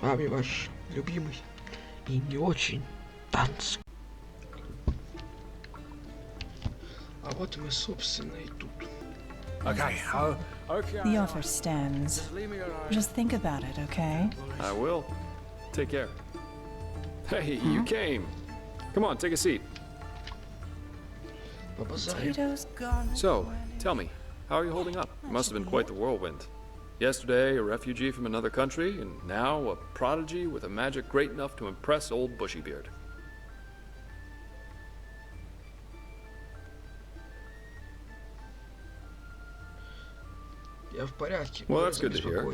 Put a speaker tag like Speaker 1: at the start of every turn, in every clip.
Speaker 1: вами ваш любимый и не очень танц. А вот мы, собственно, и тут.
Speaker 2: Okay, okay.
Speaker 3: The offer stands. Just think about it, okay?
Speaker 2: I will. Take care. Hey, you came. Come on, take a seat.
Speaker 1: Побазарим.
Speaker 2: So, tell me, how are you holding up? It must have been quite the whirlwind. Yesterday, a refugee from another country, and now a prodigy with a magic great enough to impress old Bushybeard.
Speaker 1: Я в порядке.
Speaker 2: Well, that's good to hear.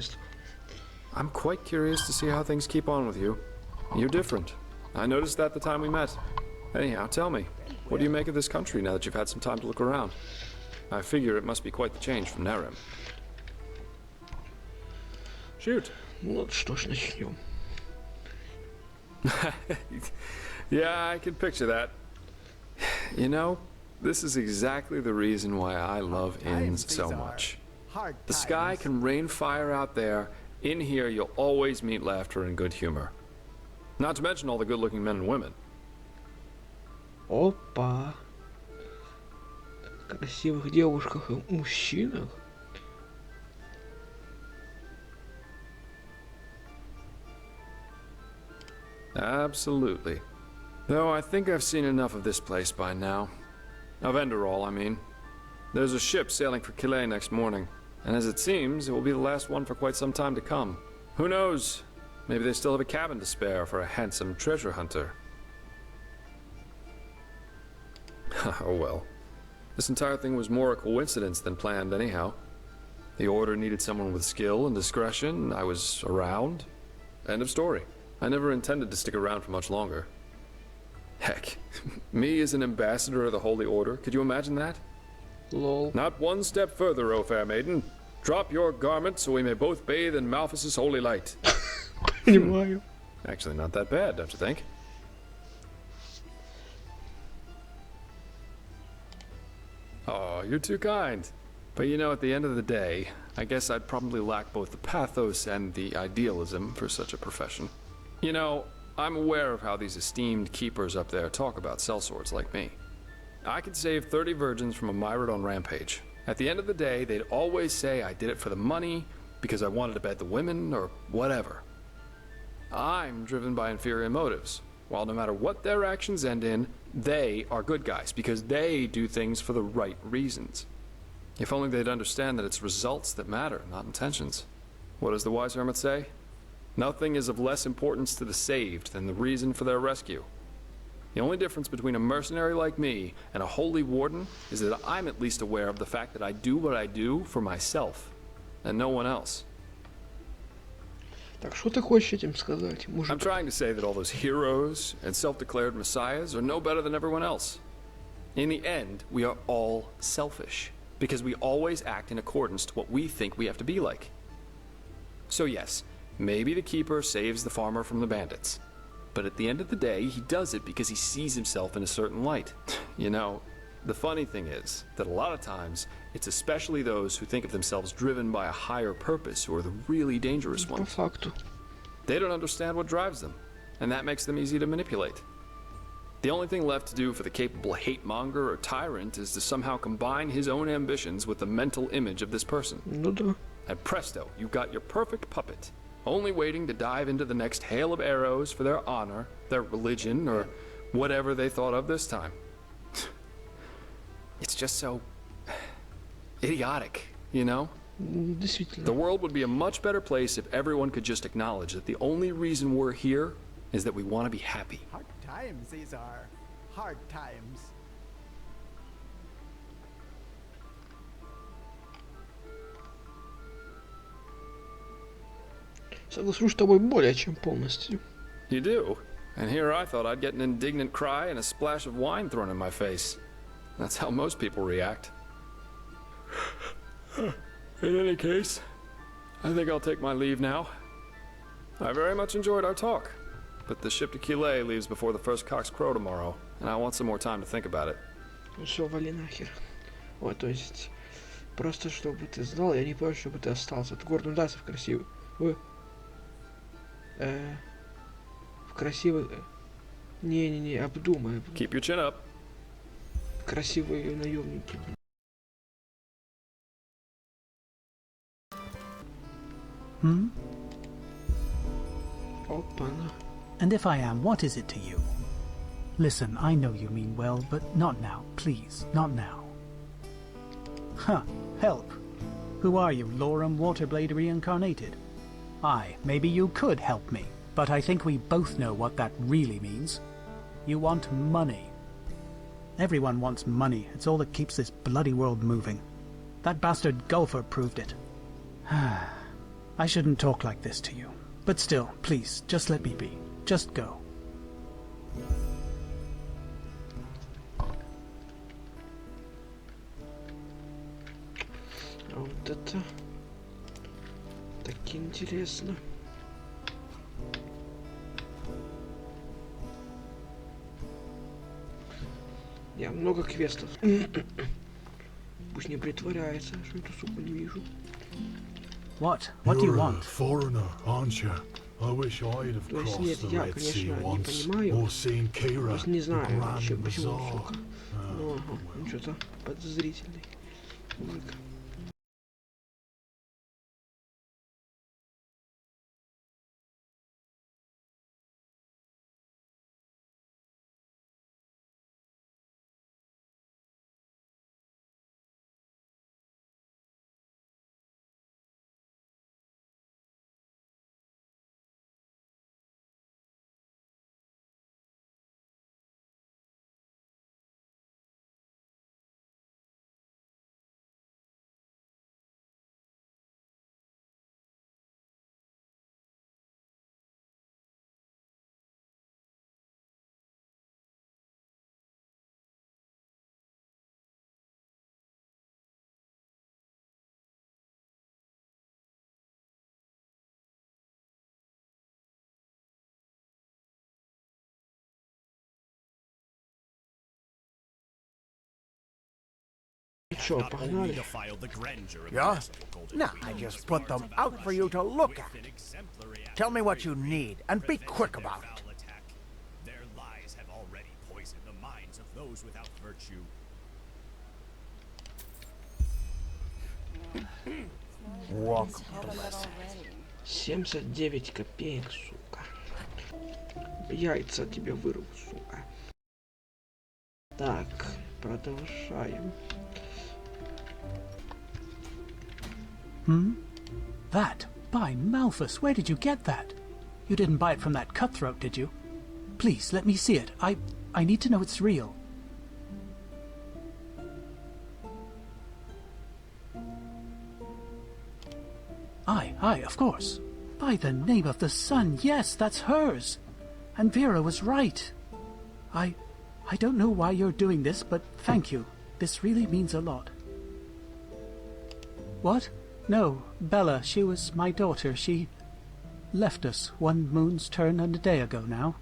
Speaker 2: I'm quite curious to see how things keep on with you. You're different. I noticed that the time we met. Anyhow, tell me, what do you make of this country now that you've had some time to look around? I figure it must be quite the change from Nerem. Shoot.
Speaker 1: Ну что ж, начнем.
Speaker 2: Yeah, I can picture that. You know, this is exactly the reason why I love inns so much. The sky can rain fire out there. In here, you'll always meet laughter and good humor. Not to mention all the good-looking men and women.
Speaker 1: Опа. Красивых девушках и мужчинах.
Speaker 2: Absolutely. Though I think I've seen enough of this place by now. Of Enderal, I mean. There's a ship sailing for Calais next morning, and as it seems, it will be the last one for quite some time to come. Who knows? Maybe they still have a cabin to spare for a handsome treasure hunter. Oh well. This entire thing was more a coincidence than planned anyhow. The order needed someone with skill and discretion. I was around. End of story. I never intended to stick around for much longer. Heck, me as an ambassador of the Holy Order, could you imagine that?
Speaker 1: Lol.
Speaker 2: Not one step further, O fair maiden. Drop your garment so we may both bathe in Malphas's holy light.
Speaker 1: Понимаю.
Speaker 2: Actually, not that bad, don't you think? Oh, you're too kind. But you know, at the end of the day, I guess I'd probably lack both the pathos and the idealism for such a profession. You know, I'm aware of how these esteemed keepers up there talk about sellswords like me. I could save 30 virgins from a Myrodon rampage. At the end of the day, they'd always say I did it for the money, because I wanted to bet the women, or whatever. I'm driven by inferior motives, while no matter what their actions end in, they are good guys, because they do things for the right reasons. If only they'd understand that it's results that matter, not intentions. What does the wise hermit say? Nothing is of less importance to the saved than the reason for their rescue. The only difference between a mercenary like me and a holy warden is that I'm at least aware of the fact that I do what I do for myself, and no one else.
Speaker 1: Так что ты хочешь этим сказать,
Speaker 2: I'm
Speaker 1: мужик?
Speaker 2: trying to say that all those heroes and self-declared messiahs are no better than everyone else. In the end, we are all selfish, because we always act in accordance to what we think we have to be like. So yes, maybe the keeper saves the farmer from the bandits. But at the end of the day, he does it because he sees himself in a certain light. You know, the funny thing is that a lot of times, it's especially those who think of themselves driven by a higher purpose who are the really dangerous
Speaker 1: По
Speaker 2: ones.
Speaker 1: факту.
Speaker 2: They don't understand what drives them, and that makes them easy to manipulate. The only thing left to do for the capable hate-monger or tyrant is to somehow combine his own ambitions with the mental image of this person.
Speaker 1: Ну да.
Speaker 2: And presto, you've got your perfect puppet, only waiting to dive into the next hail of arrows for their honor, their religion, or whatever they thought of this time. It's just so idiotic, you know? The
Speaker 1: Действительно.
Speaker 2: world would be a much better place if everyone could just acknowledge that the only reason we're here is that we want to be happy.
Speaker 4: Hard times these are. Hard times.
Speaker 1: Соглашусь с тобой более чем полностью.
Speaker 2: You do? And here I thought I'd get an indignant cry and a splash of wine thrown in my face. That's how most people react. In any case, I think I'll take my leave now. I very much enjoyed our talk, but the ship to Calais leaves before the first cocks crow tomorrow, and I want some more time to think about it.
Speaker 1: Ну все, вали нахер. Ой, то есть, просто чтобы ты знал, я не против, чтобы ты остался. Ты город Дасов красивый. Ой. В красивых... Не-не-не, обдумай.
Speaker 2: Keep your chin up.
Speaker 1: Красивые наемники.
Speaker 5: Hmm?
Speaker 1: Опа-на.
Speaker 5: And if I am, what is it to you? Listen, I know you mean well, but not now, please, not now. Huh, help. Who are you, Lorem Waterblade reincarnated? Aye, maybe you could help me, but I think we both know what that really means. You want money. Everyone wants money. It's all that keeps this bloody world moving. That bastard Gulfer proved it. I shouldn't talk like this to you. But still, please, just let me be. Just go.
Speaker 1: А вот это... Так интересно. Я много квестов. Пусть не притворяется, что эту суку не вижу.
Speaker 5: What? What do you
Speaker 6: You're a
Speaker 5: want?
Speaker 6: foreigner, aren't you? I wish I'd have
Speaker 1: То есть
Speaker 6: crossed
Speaker 1: нет,
Speaker 6: the
Speaker 1: я,
Speaker 6: Red
Speaker 1: конечно,
Speaker 6: Sea
Speaker 1: не
Speaker 6: once,
Speaker 1: понимаю.
Speaker 6: or seen Kira,
Speaker 1: Просто не
Speaker 6: the
Speaker 1: знаю вообще,
Speaker 6: Grand
Speaker 1: почему,
Speaker 6: Bazaar.
Speaker 1: сука. Ну, ага, он что-то подозрительный. Мужик. Чё, погнали?
Speaker 4: Yeah? No, I just put them out for you to look at. Tell me what you need, and be quick about it.
Speaker 7: Their lies have already poisoned the minds of those without virtue.
Speaker 4: Welcome to listen.
Speaker 1: 79 копеек, сука. Яйца тебе вырву, сука. Так, продолжаем.
Speaker 5: Hmm? That? By Malthus, where did you get that? You didn't buy it from that cutthroat, did you? Please, let me see it. I need to know it's real. Aye, of course. By the name of the sun, yes, that's hers. And Vera was right. I don't know why you're doing this, but thank you. This really means a lot. What? No, Bella, she was my daughter. She left us one moon's turn and a day ago now.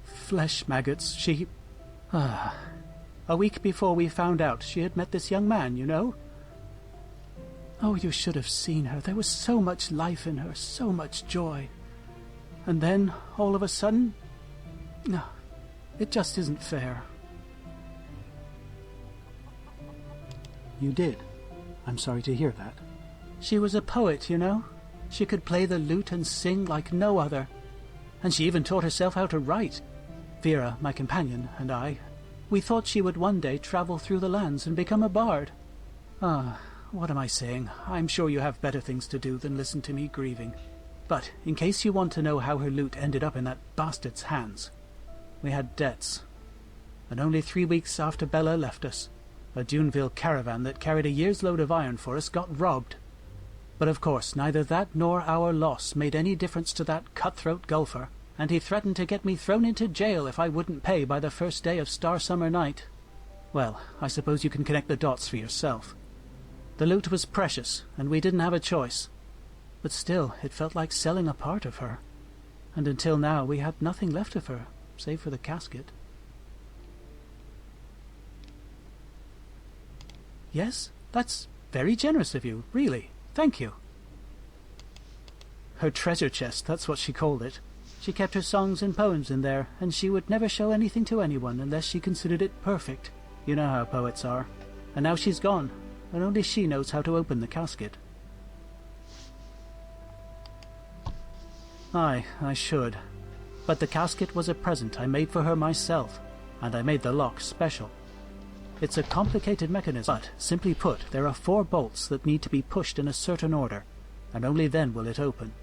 Speaker 5: Flesh maggots, she... A week before we found out, she had met this young man, you know? Oh, you should have seen her. There was so much life in her, so much joy. And then, all of a sudden... No, it just isn't fair. You did? I'm sorry to hear that. She was a poet, you know. She could play the lute and sing like no other. And she even taught herself how to write. Vera, my companion, and I, we thought she would one day travel through the lands and become a bard. What am I saying? I'm sure you have better things to do than listen to me grieving. But, in case you want to know how her lute ended up in that bastard's hands, we had debts. And only 3 weeks after Bella left us, a Duneville caravan that carried a year's load of iron for us got robbed. But of course, neither that nor our loss made any difference to that cutthroat Gulfer, and he threatened to get me thrown into jail if I wouldn't pay by the first day of Star Summer Night. Well, I suppose you can connect the dots for yourself. The loot was precious, and we didn't have a choice. But still, it felt like selling a part of her. And until now, we had nothing left of her, save for the casket. Yes, that's very generous of you, really. Thank you. Her treasure chest, that's what she called it. She kept her songs and poems in there, and she would never show anything to anyone unless she considered it perfect. You know how poets are. And now she's gone, and only she knows how to open the casket. Aye, I should. But the casket was a present I made for her myself, and I made the lock special. It's a complicated mechanism, but, simply put, there are 4 bolts that need to be pushed in a certain order, and only then will it open.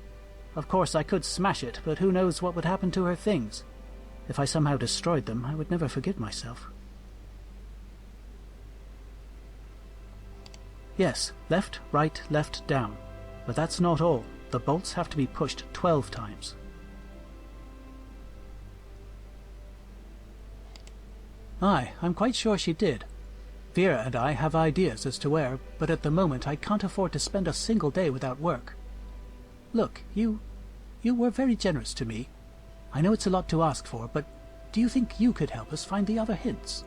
Speaker 5: Of course, I could smash it, but who knows what would happen to her things. If I somehow destroyed them, I would never forgive myself. Yes, left, right, left, down. But that's not all. The bolts have to be pushed 12 times. Aye, I'm quite sure she did. Vera and I have ideas as to where, but at the moment I can't afford to spend a single day without work. Look, you were very generous to me. I know it's a lot to ask for, but do you think you could help us find the other hints?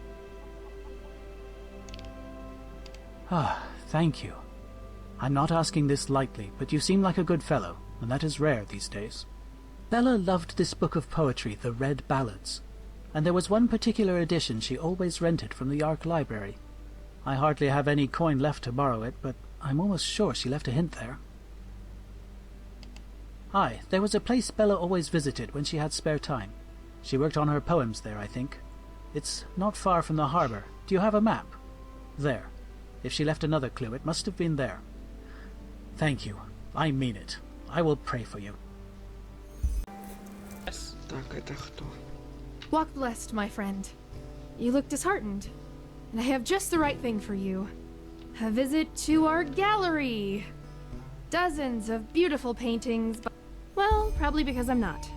Speaker 5: Ah, thank you. I'm not asking this lightly, but you seem like a good fellow, and that is rare these days. Bella loved this book of poetry, The Red Ballads, and there was one particular edition she always rented from the Ark Library. I hardly have any coin left to borrow it, but I'm almost sure she left a hint there. Aye, there was a place Bella always visited when she had spare time. She worked on her poems there, I think. It's not far from the harbour. Do you have a map? There. If she left another clue, it must have been there. Thank you. I mean it. I will pray for you.
Speaker 1: Так, это кто?
Speaker 8: Walk blessed, my friend. You look disheartened, and I have just the right thing for you. A visit to our gallery. Dozens of beautiful paintings, but... Well, probably because I'm not.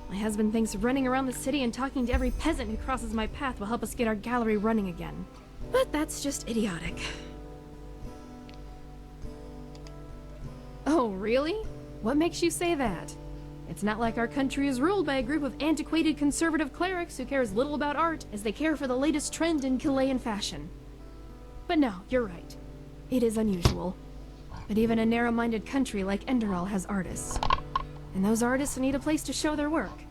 Speaker 8: My husband thinks running around the city and talking to every peasant who crosses my path will help us get our gallery running again. But that's just idiotic. Oh, really? What makes you say that? It's not like our country is ruled by a group of antiquated conservative clerics who care as little about art as they care for the latest trend in Chilean fashion. But no, you're right. It is unusual. But even a narrow-minded country like Enderal has artists. And those artists need a place to show their work.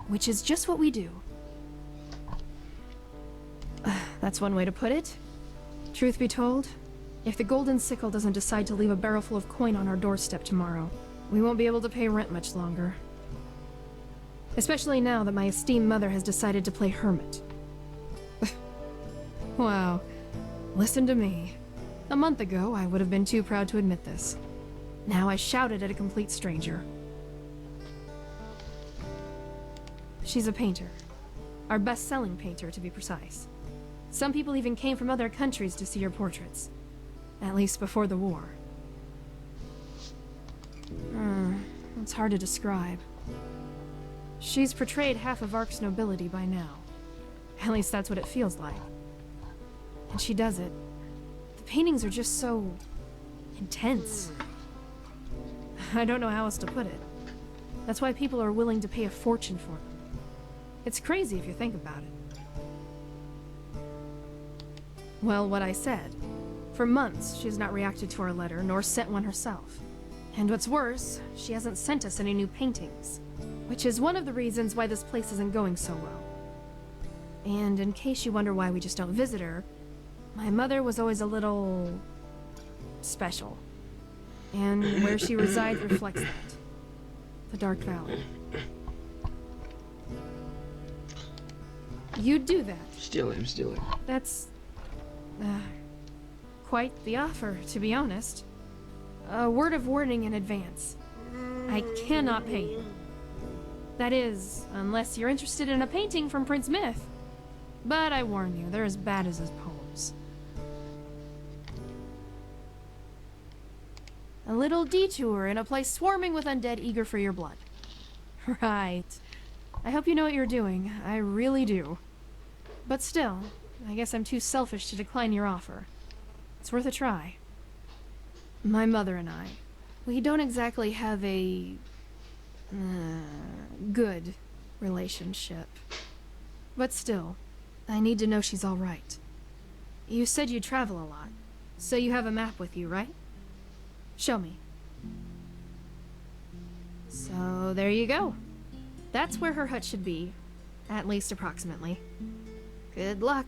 Speaker 8: Which is just what we do. That's one way to put it. Truth be told, if the Golden Sickle doesn't decide to leave a barrel full of coin on our doorstep tomorrow, we won't be able to pay rent much longer. Especially now that my esteemed mother has decided to play hermit. Wow. Listen to me. A month ago, I would have been too proud to admit this. Now I shouted at a complete stranger. She's a painter. Our best-selling painter, to be precise. Some people even came from other countries to see her portraits. At least before the war. It's hard to describe. She's portrayed half of Ark's nobility by now. At least that's what it feels like. And she does it. The paintings are just so... intense. I don't know how else to put it. That's why people are willing to pay a fortune for them. It's crazy if you think about it. Well, what I said. For months, she's not reacted to our letter, nor sent one herself. And what's worse, she hasn't sent us any new paintings. Which is one of the reasons why this place isn't going so well. And in case you wonder why we just don't visit her, my mother was always a little... special. And where she resides reflects that. The Dark Valley. You do that.
Speaker 1: Сделаем.
Speaker 8: That's... quite the offer, to be honest. A word of warning in advance. I cannot pay you. That is, unless you're interested in a painting from Prince Myth. But I warn you, they're as bad as his poems. A little detour in a place swarming with undead eager for your blood. Right. I hope you know what you're doing. I really do. But still, I guess I'm too selfish to decline your offer. It's worth a try. My mother and I, we don't exactly have a... good relationship. But still, I need to know she's all right. You said you travel a lot, so you have a map with you, right? Show me. So there you go. That's where her hut should be. At least approximately. Good luck.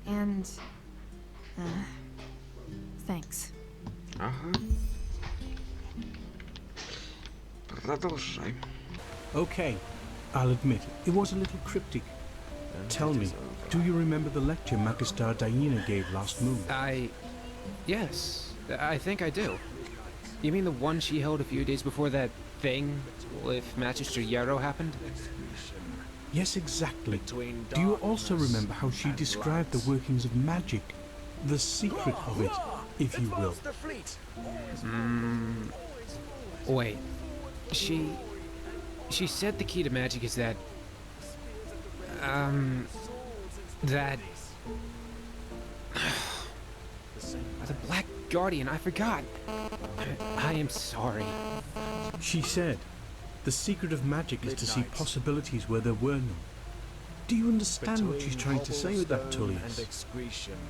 Speaker 8: And... thanks.
Speaker 1: Ага. Продолжаем.
Speaker 9: Okay, I'll admit, it was a little cryptic. Tell me, do you remember the lecture Magister Diana gave last moon?
Speaker 10: Yes, I think I do. You mean the one she held a few days before that thing with Magister Yarrow happened?
Speaker 9: Yes, exactly. Do you also remember how she described the workings of magic? The secret of it, if you will.
Speaker 10: Wait. She said the key to magic is that... that... the Black Guardian, I forgot. I am sorry.
Speaker 9: She said, the secret of magic is to see possibilities where there were none. Do you understand what she's trying to say with that, Tullius?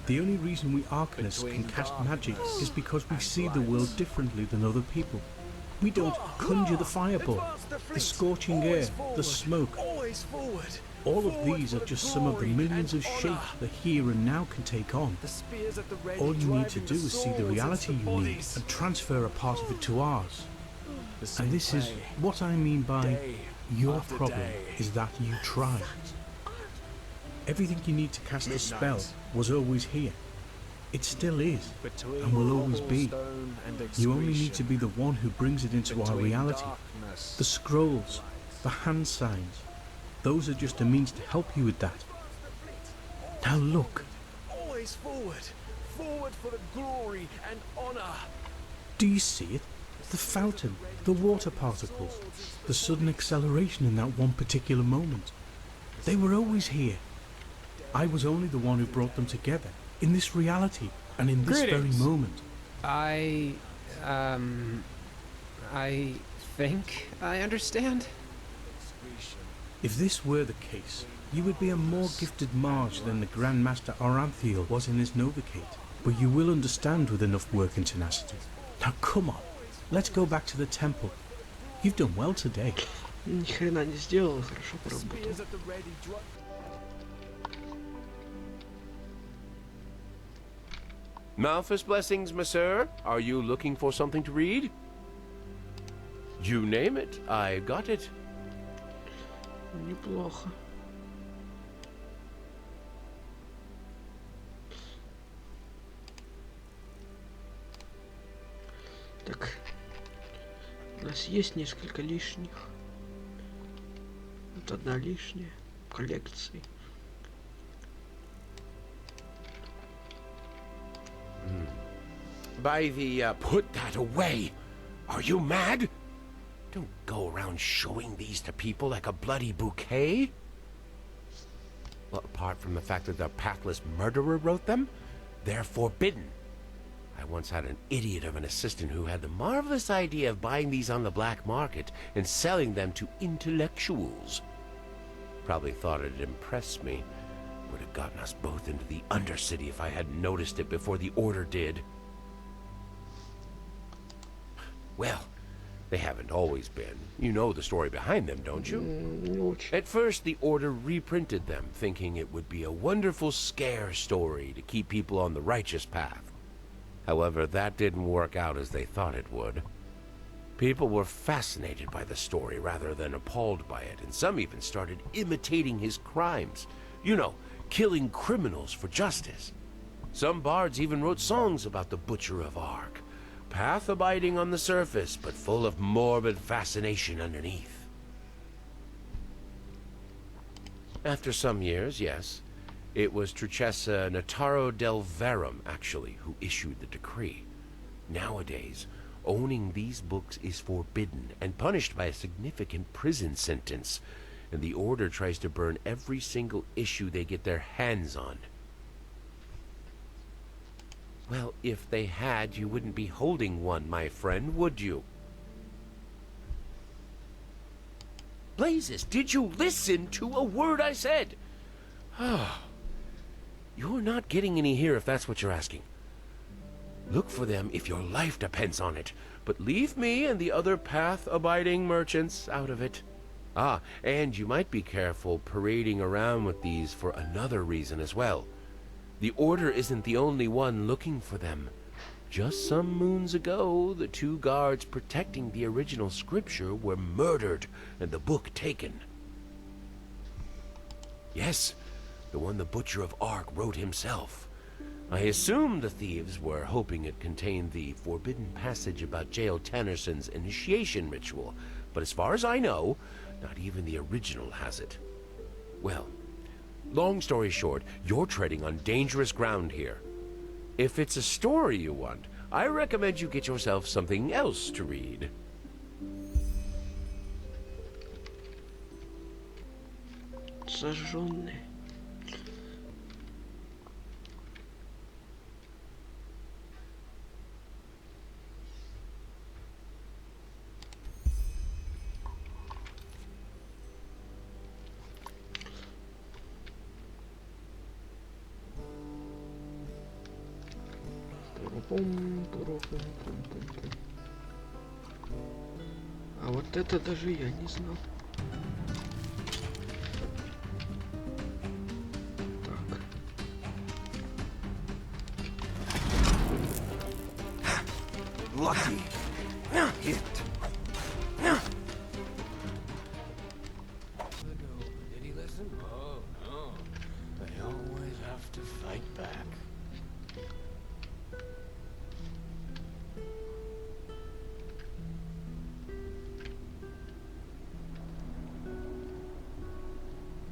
Speaker 9: The only reason we Arcanists can cast magic is because we see the world differently than other people. We don't conjure the fireball, the scorching air, the smoke. All of these are just some of the millions of shapes the here and now can take on. All you need to do is see the reality you need and transfer a part of it to ours. And this is what I mean by your problem is that you try. Everything you need to cast a spell was always here. It still is, and will always be. You only need to be the one who brings it into our reality. The scrolls, the hand signs, those are just a means to help you with that. Now look.
Speaker 7: Always forward. Forward for the glory and honor.
Speaker 9: Do you see it? The fountain, the water particles, the sudden acceleration in that one particular moment. They were always here. I was only the one who brought them together, in this reality, and in this very moment.
Speaker 10: I think I understand.
Speaker 9: If this were the case, you would be a more gifted mage than the Grand Master Aranthiel was in his Novacate. But you will understand with enough work and tenacity. Now come on, let's go back to the temple. You've done well today.
Speaker 1: Ни хрена не сделал, хорошо поработал.
Speaker 11: Malthus blessings, monsieur. Are you looking for something to read? You name it, I got it.
Speaker 1: Неплохо. Так, у нас есть несколько лишних. Вот одна лишняя в коллекции.
Speaker 11: By the, put that away! Are you mad? Don't go around showing these to people like a bloody bouquet. Well, apart from the fact that the pathless murderer wrote them, they're forbidden. I once had an idiot of an assistant who had the marvelous idea of buying these on the black market and selling them to intellectuals. Probably thought it'd impress me. Would have gotten us both into the Undercity if I hadn't noticed it before the Order did. Well, they haven't always been. You know the story behind them, don't you? At first, the Order reprinted them, thinking it would be a wonderful scare story to keep people on the righteous path. However, that didn't work out as they thought it would. People were fascinated by the story rather than appalled by it, and some even started imitating his crimes. You know, killing criminals for justice. Some bards even wrote songs about the Butcher of Ark. Path-abiding on the surface, but full of morbid fascination underneath. After some years, yes, it was Truchessa Nataro del Verum, actually, who issued the decree. Nowadays, owning these books is forbidden and punished by a significant prison sentence, and the Order tries to burn every single issue they get their hands on. Well, if they had, you wouldn't be holding one, my friend, would you? Blazes, did you listen to a word I said? You're not getting any here if that's what you're asking. Look for them if your life depends on it. but leave me and the other path-abiding merchants out of it. Ah, and you might be careful parading around with these for another reason as well. The Order isn't the only one looking for them. Just some moons ago, the 2 guards protecting the original scripture were murdered and the book taken. Yes, the one the Butcher of Ark wrote himself. I assume the thieves were hoping it contained the forbidden passage about Jael Tannerson's initiation ritual, but as far as I know, not even the original has it. Well, long story short, you're treading on dangerous ground here. If it's a story you want, I recommend you get yourself something else to read.
Speaker 1: Сожженные. А вот это даже я не знал. Так.
Speaker 4: Lucky. Hit.
Speaker 11: Did he listen? Oh, no. They always have to fight back.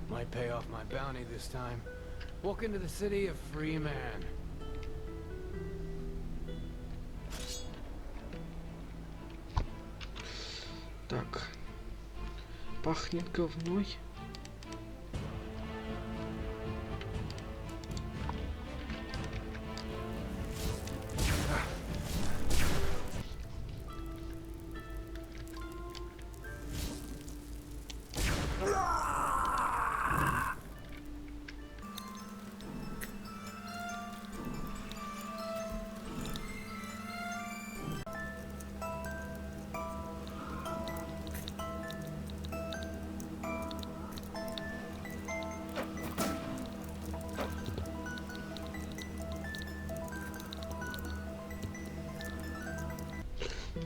Speaker 10: Might pay off my bounty this time. Walk into the city a free man.
Speaker 1: Так. Пахнет говной.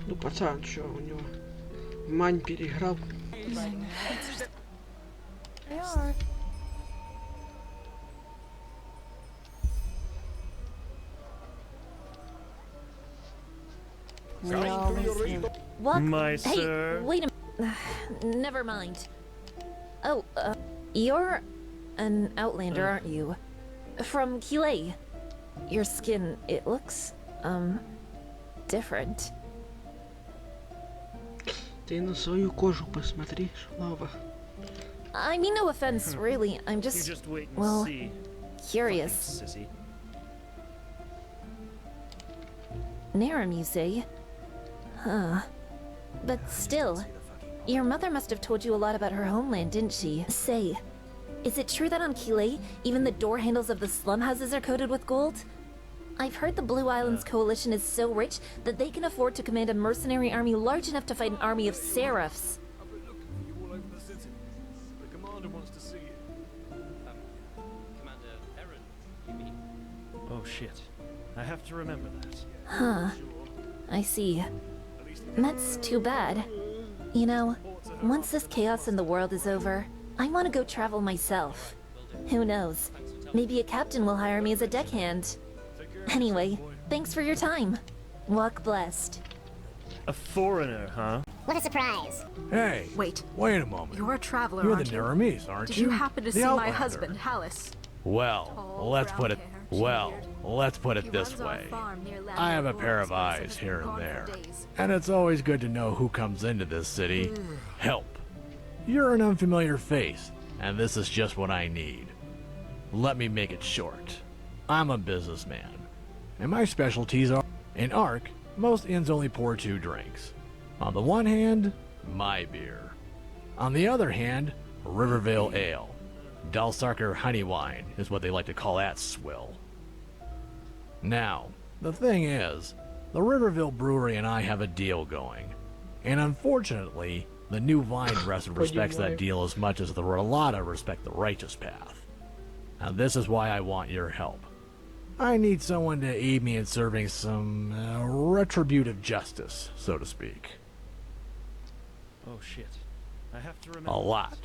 Speaker 1: Ну, пацан, чё, у него мань переиграл.
Speaker 12: What?
Speaker 13: My
Speaker 12: Hey,
Speaker 13: sir.
Speaker 12: wait a Never mind. Oh, you're an outlander, aren't you? From Kile. Your skin, it looks, different.
Speaker 1: Ты на свою кожу посмотри, Лава.
Speaker 12: I mean no offense, really. I'm
Speaker 13: You
Speaker 12: just,
Speaker 13: just wait and
Speaker 12: well,
Speaker 13: see.
Speaker 12: curious.
Speaker 13: Sissy.
Speaker 12: Narum, you say? Huh. But still, your mother must have told you a lot about her homeland, didn't she? Say, is it true that on Kile, even the door handles of the slum houses are coated with gold? I've heard the Blue Islands Coalition is so rich that they can afford to command a mercenary army large enough to fight an army of seraphs.
Speaker 7: The commander wants to see you. Commander Aaron, you mean?
Speaker 13: Oh shit. I have to remember that.
Speaker 12: Huh. I see. That's too bad. You know, once this chaos in the world is over, I want to go travel myself. Who knows? Maybe a captain will hire me as a deckhand. Anyway, thanks for your time. Walk blessed.
Speaker 13: A foreigner, huh?
Speaker 14: What a surprise.
Speaker 15: Hey.
Speaker 16: Wait
Speaker 15: a moment.
Speaker 16: You're a traveler,
Speaker 15: You're
Speaker 16: aren't
Speaker 15: the
Speaker 16: you?
Speaker 15: Naramis, aren't
Speaker 16: Did
Speaker 15: you?
Speaker 16: you happen to
Speaker 15: The
Speaker 16: see my
Speaker 15: Outlander.
Speaker 16: husband, Hallis?
Speaker 15: Well, let's put it this way. I have a pair of eyes here and there, and it's always good to know who comes into this city. Help. You're an unfamiliar face, and this is just what I need. Let me make it short. I'm a businessman, and my specialties are... In Ark, most inns only pour 2 drinks. On the one hand, my beer. On the other hand, Rivervale Ale. Dalsarker honey wine is what they like to call that swill. Now, the thing is, the Riverville Brewery and I have a deal going. And unfortunately, the new vine dresser respects that deal as much as the Rolata respect the righteous path. Now this is why I want your help. I need someone to aid me in serving some retributive justice, so to speak.
Speaker 13: Oh shit. I have to remember.
Speaker 15: A lot.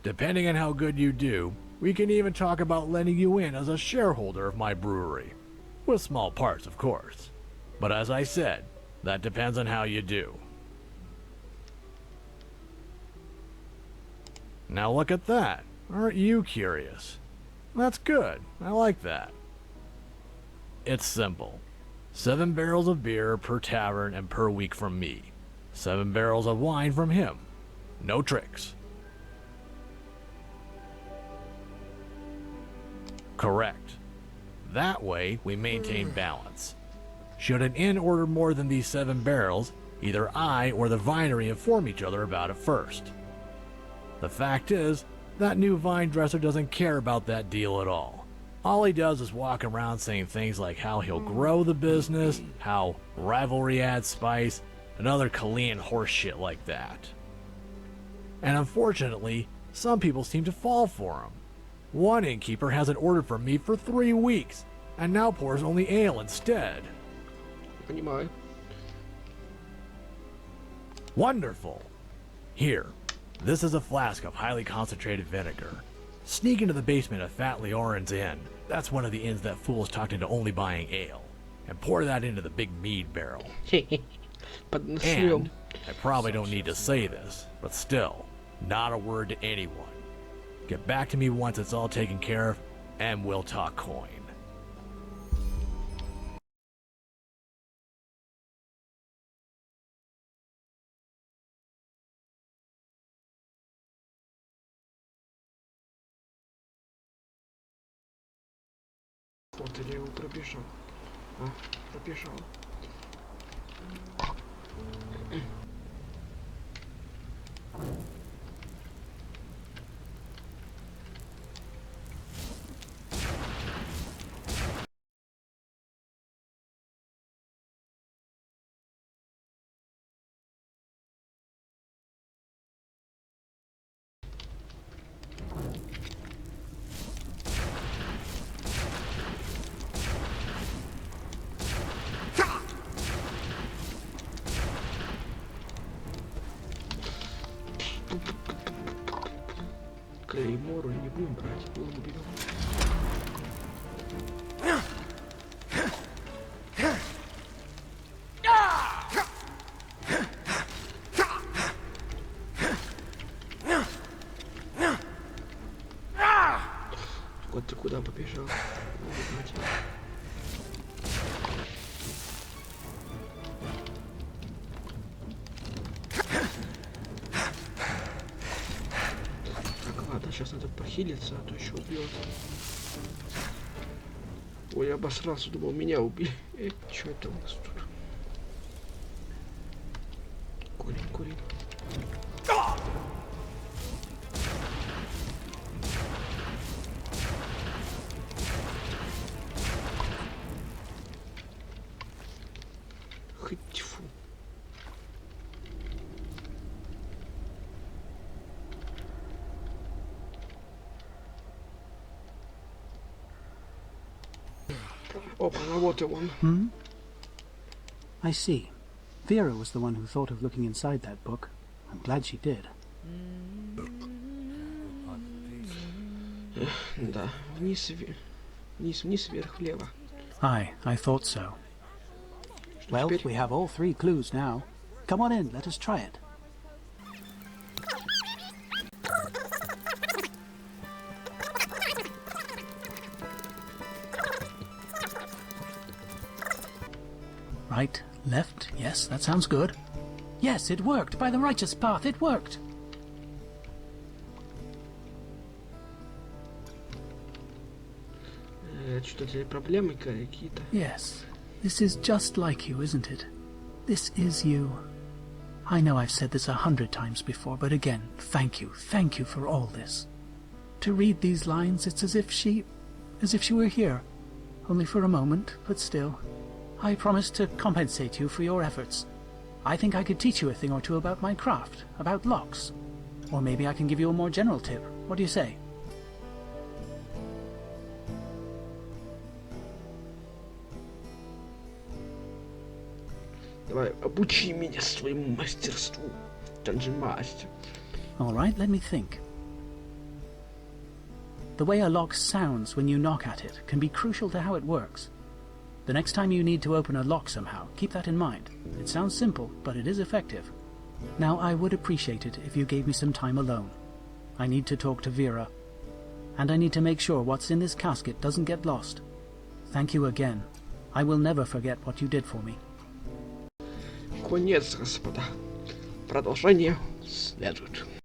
Speaker 15: Depending on how good you do, we can even talk about letting you in as a shareholder of my brewery. With small parts, of course. But as I said, that depends on how you do. Now look at that. Aren't you curious? That's good. I like that. It's simple. 7 barrels of beer per tavern and per week from me. 7 barrels of wine from him. No tricks. Correct. That way, we maintain balance. Should an inn order more than these 7 barrels, either I or the vinery inform each other about it first. The fact is, that new vine dresser doesn't care about that deal at all. All he does is walk around saying things like how he'll grow the business, how rivalry adds spice, and other Kalian horse shit like that. And unfortunately, some people seem to fall for him. One innkeeper hasn't ordered from me for 3 weeks, and now pours only ale instead. Wonderful! Here, this is a flask of highly concentrated vinegar. Sneak into the basement of Fat Leorin's Inn. That's one of the inns that fools talked into only buying ale. And pour that into the big mead barrel. And, I probably don't need to say this, but still, not a word to anyone. Get back to me once it's all taken care of, and we'll talk coin.
Speaker 1: Вот или его пробежал. А, пробежал. Клеймору не будем брать, будем уберем. Вот ты куда побежал? Сейчас надо похилиться, а то еще убьет. Ой, я обосрался, думал, меня убили. Что это у нас тут? Курим, курим. Хоть тьфу.
Speaker 5: Hmm? I see. Vera was the one who thought of looking inside that book. I'm glad she did.
Speaker 1: Да, вниз, вверх, влево.
Speaker 5: Aye, I thought so. Well, we have all 3 clues now. Come on in, let us try it. Right, left, yes, that sounds good. Yes, it worked! By the righteous path, it worked!
Speaker 1: Что-то проблемы какие-то.
Speaker 5: Yes, this is just like you, isn't it? This is you. I know I've said this 100 times before, but again, thank you for all this. To read these lines, it's as if she were here. Only for a moment, but still. I promise to compensate you for your efforts. I think I could teach you a thing or two about my craft, about locks. Or maybe I can give you a more general tip. What do you say?
Speaker 1: Давай, обучи меня своему мастерству, Dungeon-мастер.
Speaker 5: All right, let me think. The way a lock sounds when you knock at it can be crucial to how it works. The next time you need to open a lock somehow, keep that in mind. It sounds simple, but it is effective. Now, I would appreciate it if you gave me some time alone. I need to talk to Vera, and I need to make sure what's in this casket doesn't get lost. Thank you again. I will never forget what you did for me.
Speaker 1: Конец, господа. Продолжение следует.